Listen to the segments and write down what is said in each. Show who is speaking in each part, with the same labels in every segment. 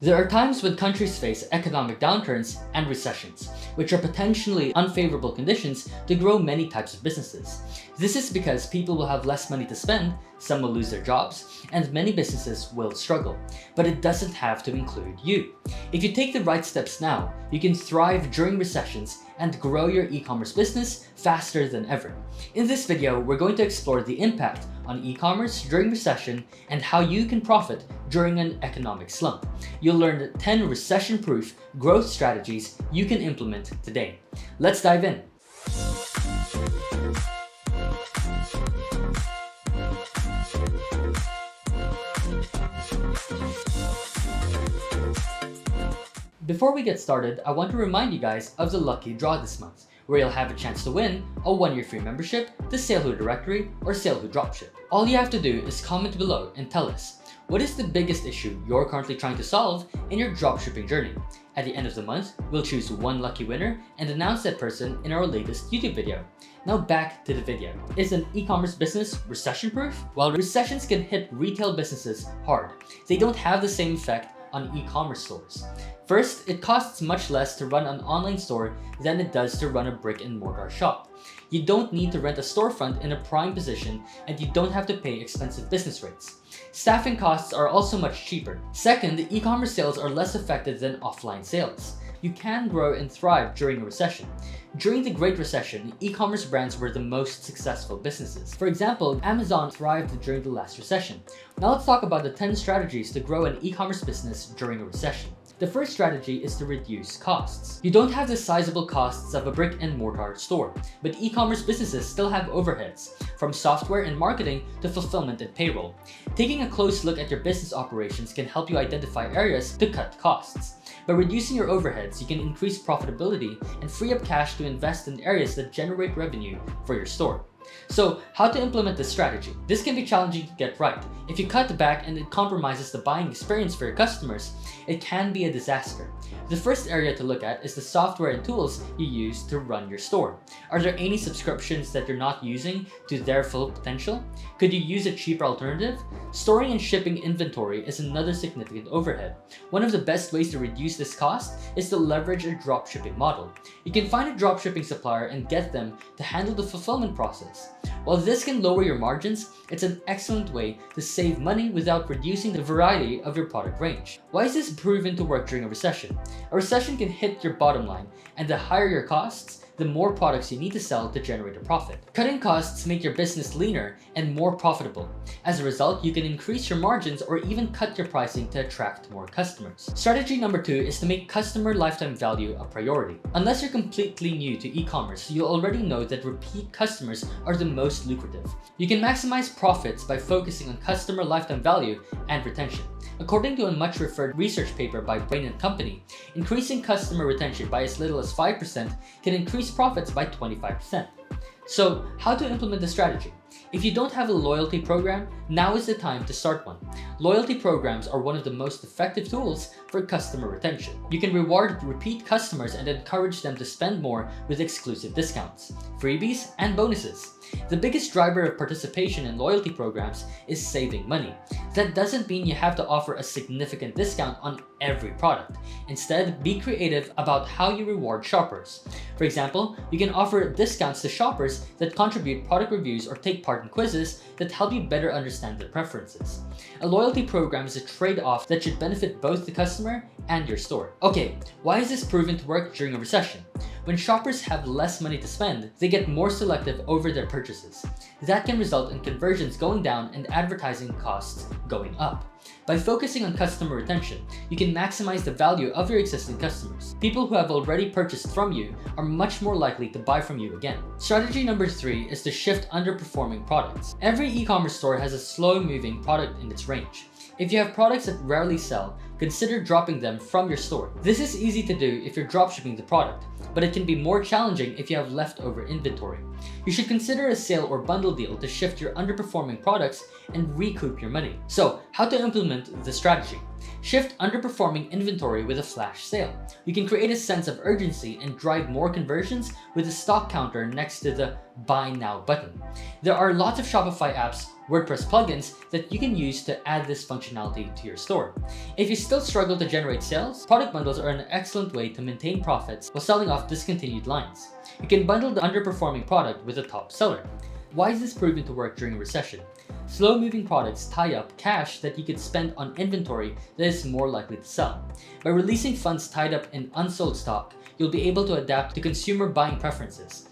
Speaker 1: There are times when countries face economic downturns and recessions, which are potentially unfavorable conditions to grow many types of businesses. This is because people will have less money to spend, some will lose their jobs, and many businesses will struggle. But it doesn't have to include you. If you take the right steps now, you can thrive during recessions and grow your e-commerce business faster than ever. In this video, we're going to explore the impact on e-commerce during recession and how you can profit during an economic slump. You'll learn 10 recession-proof growth strategies you can implement today. Let's dive in. Before we get started, I want to remind you guys of the lucky draw this month, where you'll have a chance to win a 1-year free membership to SaleHoo directory or SaleHoo dropship. All you have to do is comment below and tell us, what is the biggest issue you're currently trying to solve in your dropshipping journey? At the end of the month, we'll choose one lucky winner and announce that person in our latest YouTube video. Now back to the video. Is an e-commerce business recession-proof? While recessions can hit retail businesses hard, they don't have the same effect on e-commerce stores. First, it costs much less to run an online store than it does to run a brick-and-mortar shop. You don't need to rent a storefront in a prime position, and you don't have to pay expensive business rates. Staffing costs are also much cheaper. Second, e-commerce sales are less affected than offline sales. You can grow and thrive during a recession. During the Great Recession, e-commerce brands were the most successful businesses. For example, Amazon thrived during the last recession. Now let's talk about the 10 strategies to grow an e-commerce business during a recession. The first strategy is to reduce costs. You don't have the sizable costs of a brick-and-mortar store, but e-commerce businesses still have overheads, from software and marketing to fulfillment and payroll. Taking a close look at your business operations can help you identify areas to cut costs. By reducing your overheads, you can increase profitability and free up cash to invest in areas that generate revenue for your store. So, how to implement this strategy? This can be challenging to get right. If you cut back and it compromises the buying experience for your customers, it can be a disaster. The first area to look at is the software and tools you use to run your store. Are there any subscriptions that you're not using to their full potential? Could you use a cheaper alternative? Storing and shipping inventory is another significant overhead. One of the best ways to reduce this cost is to leverage a dropshipping model. You can find a dropshipping supplier and get them to handle the fulfillment process. While this can lower your margins, it's an excellent way to save money without reducing the variety of your product range. Why is this proven to work during a recession? A recession can hit your bottom line, and the higher your costs, the more products you need to sell to generate a profit. Cutting costs make your business leaner and more profitable. As a result, you can increase your margins or even cut your pricing to attract more customers. Strategy number 2 is to make customer lifetime value a priority. Unless you're completely new to e-commerce, you'll already know that repeat customers are the most lucrative. You can maximize profits by focusing on customer lifetime value and retention. According to a much referred research paper by Bain & Company, increasing customer retention by as little as 5% can increase profits by 25%. So, how to implement the strategy? If you don't have a loyalty program, now is the time to start one. Loyalty programs are one of the most effective tools for customer retention. You can reward repeat customers and encourage them to spend more with exclusive discounts, freebies, and bonuses. The biggest driver of participation in loyalty programs is saving money. That doesn't mean you have to offer a significant discount on every product. Instead, be creative about how you reward shoppers. For example, you can offer discounts to shoppers that contribute product reviews or take part in quizzes that help you better understand their preferences. A loyalty program is a trade-off that should benefit both the customer and your store. Okay, why is this proven to work during a recession? When shoppers have less money to spend, they get more selective over their purchases. That can result in conversions going down and advertising costs going up. By focusing on customer retention, you can maximize the value of your existing customers. People who have already purchased from you are much more likely to buy from you again. Strategy number 3 is to shift underperforming products. Every e-commerce store has a slow-moving product in its range. If you have products that rarely sell, consider dropping them from your store. This is easy to do if you're dropshipping the product, but it can be more challenging if you have leftover inventory. You should consider a sale or bundle deal to shift your underperforming products and recoup your money. So, how to implement the strategy? Shift underperforming inventory with a flash sale. You can create a sense of urgency and drive more conversions with a stock counter next to the Buy Now button. There are lots of Shopify apps WordPress plugins that you can use to add this functionality to your store. If you still struggle to generate sales, product bundles are an excellent way to maintain profits while selling off discontinued lines. You can bundle the underperforming product with a top seller. Why is this proven to work during a recession? Slow-moving products tie up cash that you could spend on inventory that is more likely to sell. By releasing funds tied up in unsold stock, you'll be able to adapt to consumer buying preferences.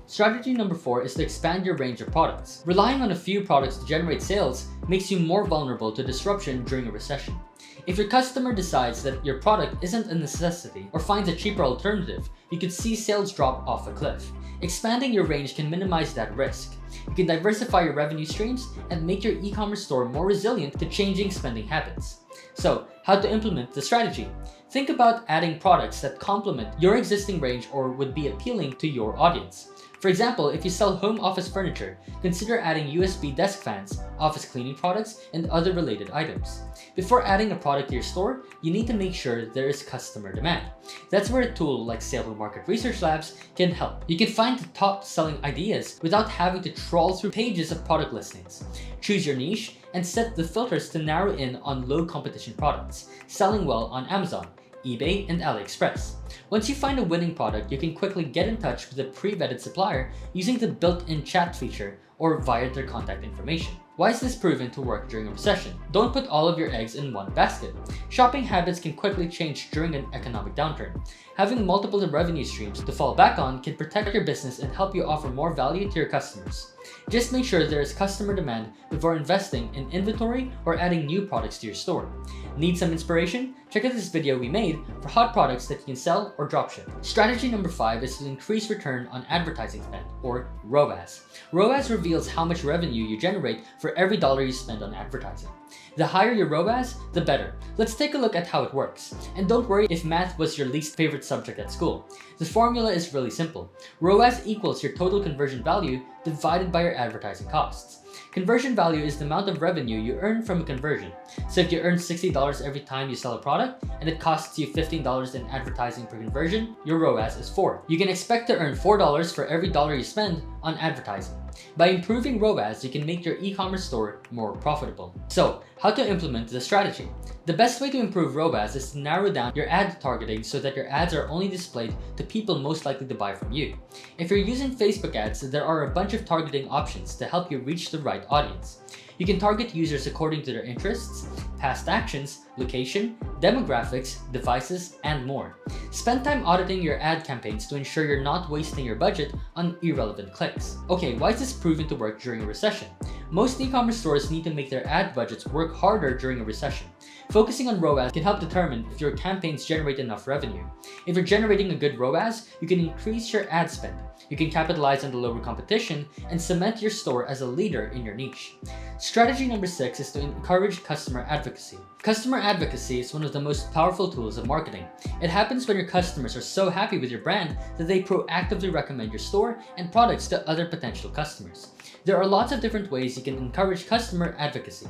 Speaker 1: Strategy number 4 is to expand your range of products. Relying on a few products to generate sales makes you more vulnerable to disruption during a recession. If your customer decides that your product isn't a necessity or finds a cheaper alternative, you could see sales drop off a cliff. Expanding your range can minimize that risk. You can diversify your revenue streams and make your e-commerce store more resilient to changing spending habits. So, how to implement the strategy? Think about adding products that complement your existing range or would be appealing to your audience. For example, if you sell home office furniture, consider adding USB desk fans, office cleaning products, and other related items. Before adding a product to your store, you need to make sure there is customer demand. That's where a tool like SaleHoo Market Research Labs can help. You can find the top selling ideas without having to trawl through pages of product listings. Choose your niche and set the filters to narrow in on low competition products, selling well on Amazon, eBay, and AliExpress. Once you find a winning product, you can quickly get in touch with a pre-vetted supplier using the built-in chat feature or via their contact information. Why is this proven to work during a recession? Don't put all of your eggs in one basket. Shopping habits can quickly change during an economic downturn. Having multiple revenue streams to fall back on can protect your business and help you offer more value to your customers. Just make sure there is customer demand before investing in inventory or adding new products to your store. Need some inspiration? Check out this video we made for hot products that you can sell or dropship. Strategy number 5 is to increase return on advertising spend, or ROAS. ROAS reveals how much revenue you generate for every dollar you spend on advertising. The higher your ROAS, the better. Let's take a look at how it works. And don't worry if math was your least favorite subject at school. The formula is really simple. ROAS equals your total conversion value divided by your advertising costs. Conversion value is the amount of revenue you earn from a conversion. So if you earn $60 every time you sell a product and it costs you $15 in advertising per conversion, your ROAS is 4. You can expect to earn $4 for every dollar you spend on advertising. By improving ROAS, you can make your e-commerce store more profitable. So, how to implement the strategy? The best way to improve ROAS is to narrow down your ad targeting so that your ads are only displayed to people most likely to buy from you. If you're using Facebook ads, there are a bunch of targeting options to help you reach the right audience. You can target users according to their interests, past actions, location, demographics, devices, and more. Spend time auditing your ad campaigns to ensure you're not wasting your budget on irrelevant clicks. Okay, why is this proven to work during a recession? Most e-commerce stores need to make their ad budgets work harder during a recession. Focusing on ROAS can help determine if your campaigns generate enough revenue. If you're generating a good ROAS, you can increase your ad spend. You can capitalize on the lower competition and cement your store as a leader in your niche. Strategy number 6 is to encourage customer advocacy. Customer advocacy is one of the most powerful tools of marketing. It happens when your customers are so happy with your brand that they proactively recommend your store and products to other potential customers. There are lots of different ways you can encourage customer advocacy.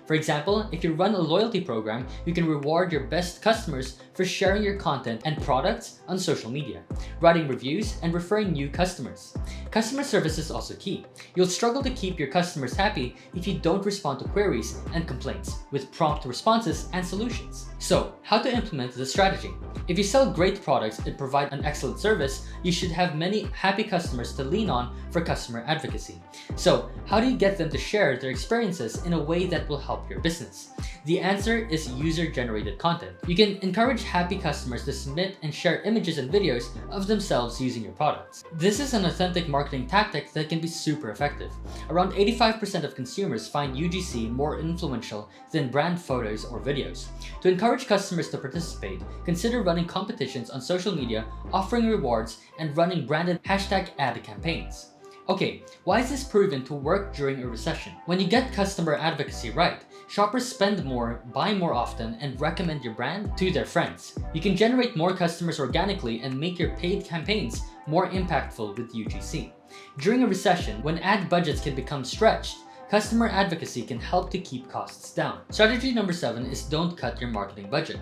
Speaker 1: For example, if you run a loyalty program, you can reward your best customers for sharing your content and products on social media, writing reviews, and referring new customers. Customer service is also key. You'll struggle to keep your customers happy if you don't respond to queries and complaints with prompt responses and solutions. So, how to implement the strategy? If you sell great products and provide an excellent service, you should have many happy customers to lean on for customer advocacy. So, how do you get them to share their experiences in a way that will help your business? The answer is user-generated content. You can encourage happy customers to submit and share images and videos of themselves using your products. This is an authentic marketing tactic that can be super effective. Around 85% of consumers find UGC more influential than brand photos or videos. To encourage customers to participate, consider running competitions on social media, offering rewards, and running branded hashtag ad campaigns. Okay, why is this proven to work during a recession? When you get customer advocacy right, shoppers spend more, buy more often, and recommend your brand to their friends. You can generate more customers organically and make your paid campaigns more impactful with UGC. During a recession, when ad budgets can become stretched, customer advocacy can help to keep costs down. Strategy number 7 is don't cut your marketing budget.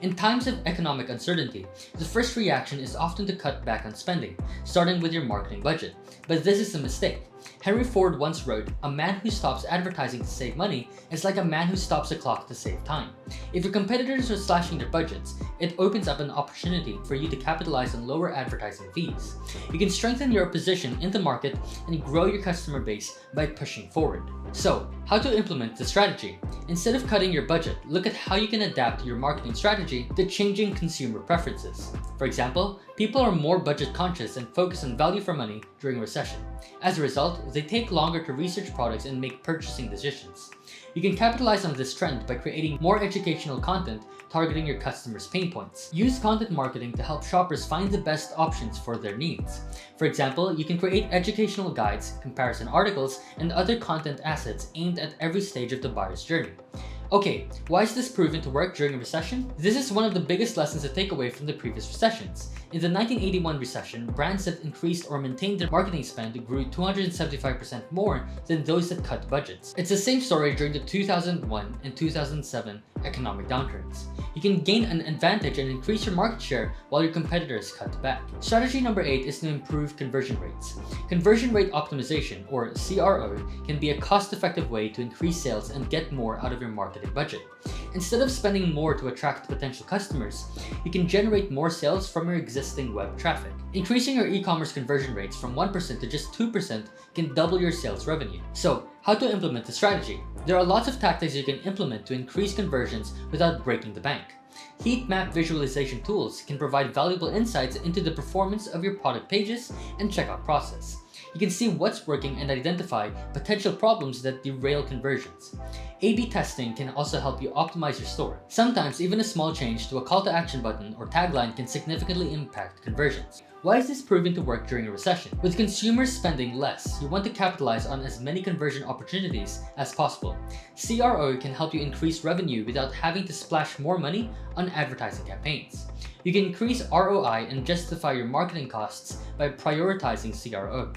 Speaker 1: In times of economic uncertainty, the first reaction is often to cut back on spending, starting with your marketing budget. But this is a mistake. Henry Ford once wrote, "A man who stops advertising to save money is like a man who stops a clock to save time." If your competitors are slashing their budgets, it opens up an opportunity for you to capitalize on lower advertising fees. You can strengthen your position in the market and grow your customer base by pushing forward. So, how to implement the strategy? Instead of cutting your budget, look at how you can adapt your marketing strategy to changing consumer preferences. For example, people are more budget conscious and focus on value for money during a recession. As a result, they take longer to research products and make purchasing decisions. You can capitalize on this trend by creating more educational content targeting your customers' pain points. Use content marketing to help shoppers find the best options for their needs. For example, you can create educational guides, comparison articles, and other content assets aimed at every stage of the buyer's journey. Okay, why is this proven to work during a recession? This is one of the biggest lessons to take away from the previous recessions. In the 1981 recession, brands that increased or maintained their marketing spend grew 275% more than those that cut budgets. It's the same story during the 2001 and 2007 economic downturns. You can gain an advantage and increase your market share while your competitors cut back. Strategy number 8 is to improve conversion rates. Conversion rate optimization, or CRO, can be a cost-effective way to increase sales and get more out of your marketing budget. Instead of spending more to attract potential customers, you can generate more sales from your existing web traffic. Increasing your e-commerce conversion rates from 1% to just 2% can double your sales revenue. So, how to implement the strategy? There are lots of tactics you can implement to increase conversions without breaking the bank. Heat map visualization tools can provide valuable insights into the performance of your product pages and checkout process. You can see what's working and identify potential problems that derail conversions. A/B testing can also help you optimize your store. Sometimes even a small change to a call to action button or tagline can significantly impact conversions. Why is this proven to work during a recession? With consumers spending less, you want to capitalize on as many conversion opportunities as possible. CRO can help you increase revenue without having to splash more money on advertising campaigns. You can increase ROI and justify your marketing costs by prioritizing CRO.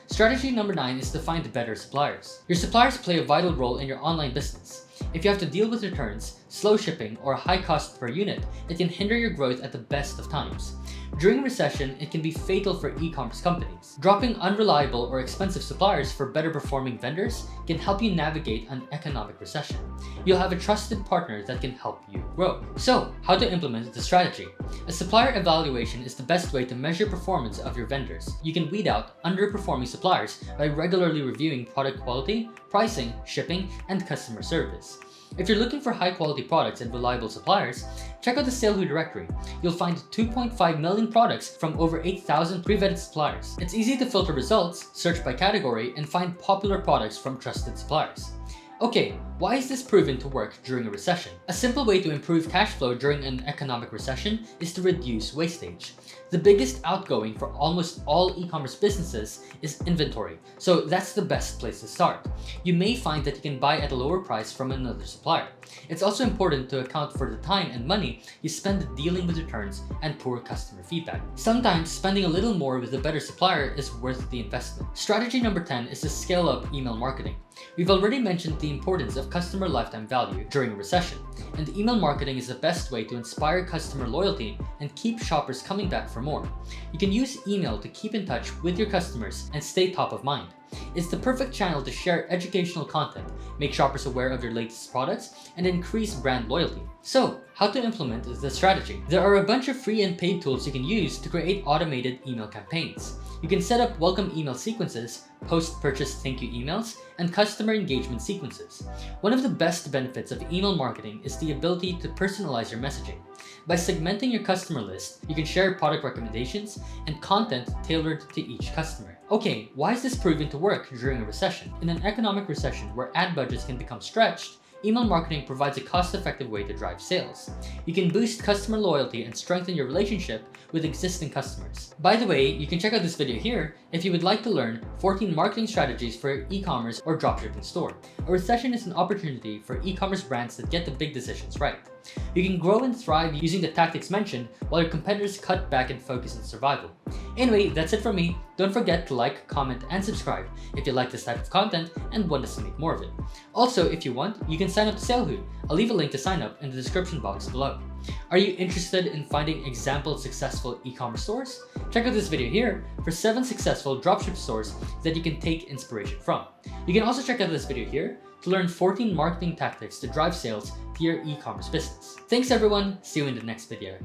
Speaker 1: Strategy number 9 is to find better suppliers. Your suppliers play a vital role in your online business. If you have to deal with returns, slow shipping, or high cost per unit, it can hinder your growth at the best of times. During a recession, it can be fatal for e-commerce companies. Dropping unreliable or expensive suppliers for better performing vendors can help you navigate an economic recession. You'll have a trusted partner that can help you grow. So, how to implement the strategy? A supplier evaluation is the best way to measure performance of your vendors. You can weed out underperforming suppliers by regularly reviewing product quality, pricing, shipping, and customer service. If you're looking for high-quality products and reliable suppliers, check out the SaleHoo directory. You'll find 2.5 million products from over 8,000 pre-vetted suppliers. It's easy to filter results, search by category, and find popular products from trusted suppliers. Okay, why is this proven to work during a recession? A simple way to improve cash flow during an economic recession is to reduce wastage. The biggest outgoing for almost all e-commerce businesses is inventory, so that's the best place to start. You may find that you can buy at a lower price from another supplier. It's also important to account for the time and money you spend dealing with returns and poor customer feedback. Sometimes spending a little more with a better supplier is worth the investment. Strategy number 10 is to scale up email marketing. We've already mentioned the importance of customer lifetime value during a recession, and email marketing is the best way to inspire customer loyalty and keep shoppers coming back for more. You can use email to keep in touch with your customers and stay top of mind. It's the perfect channel to share educational content, make shoppers aware of your latest products, and increase brand loyalty. So, how to implement this strategy? There are a bunch of free and paid tools you can use to create automated email campaigns. You can set up welcome email sequences, post-purchase thank you emails, and customer engagement sequences. One of the best benefits of email marketing is the ability to personalize your messaging. By segmenting your customer list, you can share product recommendations and content tailored to each customer. Okay, why is this proven to work during a recession? In an economic recession where ad budgets can become stretched, email marketing provides a cost-effective way to drive sales. You can boost customer loyalty and strengthen your relationship with existing customers. By the way, you can check out this video here if you would like to learn 14 marketing strategies for your e-commerce or dropshipping store. A recession is an opportunity for e-commerce brands that get the big decisions right. You can grow and thrive using the tactics mentioned while your competitors cut back and focus on survival. Anyway, that's it from me. Don't forget to like, comment, and subscribe if you like this type of content and want us to make more of it. Also, if you want, you can sign up to SaleHoo. I'll leave a link to sign up in the description box below. Are you interested in finding example successful e-commerce stores? Check out this video here for 7 successful dropship stores that you can take inspiration from. You can also check out this video here to learn 14 marketing tactics to drive sales to your e-commerce business. Thanks everyone, see you in the next video.